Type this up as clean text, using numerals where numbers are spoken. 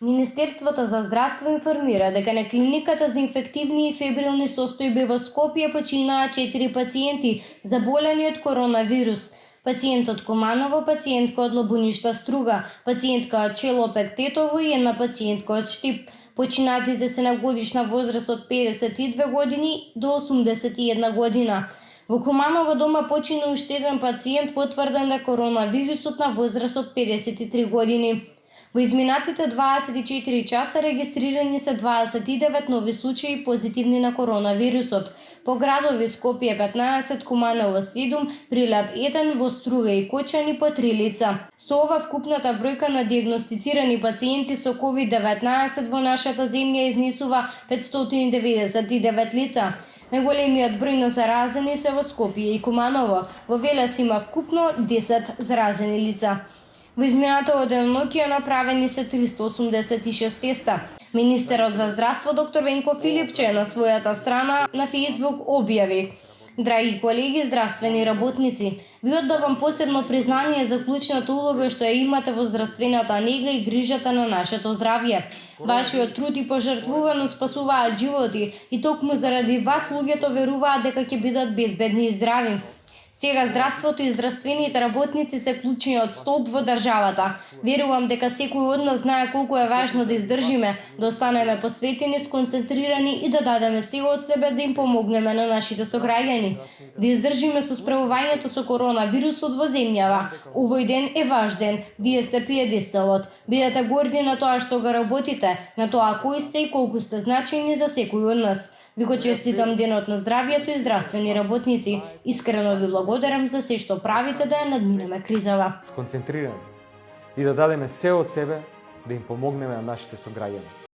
Министерството за здравство информира дека на клиниката за инфективни и фебрилни состојби во Скопје починаа 4 пациенти заболени од коронавирус. Пациент од Куманово, пациентка од Лабуништа Струга, пациентка од Челопек Тетово и една пациентка од Штип. Починатите се на годишна возраст од 52 години до 81 година. Во Куманово дома почина уште еден пациент потврден на коронавирусот на возраст од 53 години. Во изминатите 24 часа регистрирани се 29 нови случаи позитивни на коронавирусот. По градови Скопје 15, Куманово 7, Прилеп 1, во Струга и Кочани по 3 лица. Со ова вкупната бројка на диагностицирани пациенти со COVID-19 во нашата земја изнесува 599 лица. Најголемиот број на заразени се во Скопје и Куманово. Во Велес има вкупно 10 заразени лица. Во изминатото деноноќие направени се 386 теста. Министерот за здравство доктор Венко Филипче на својата страна на Facebook објави: Драги колеги здравствени работници, ви оддавам посебно признание за клучната улога што ја имате во здравствената нега и грижата на нашето здравје. Вашиот труд и пожртвуваност спасуваат животи и токму заради вас луѓето веруваат дека ќе бидат безбедни и здрави. Сега здравството и здравствените работници се клучниот столб во државата. Верувам дека секој од нас знае колку е важно да издржиме, да останеме посветени, сконцентрирани и да дадеме се од себе да им помогнеме на нашите сограѓани. Да издржиме со справувањето со коронавирусот во земјава. Овој ден е ваш ден. Вие сте пиедесталот. Бидете горди на тоа што го работите, на тоа кои сте и колку сте значајни за секој од нас. Ви го честитам денот на здравието и здравствени работници. Искрено ви благодарам за се што правите да ја надминеме кризава. Сконцентрирани и да дадеме се од себе да им помогнеме на нашите сограѓани.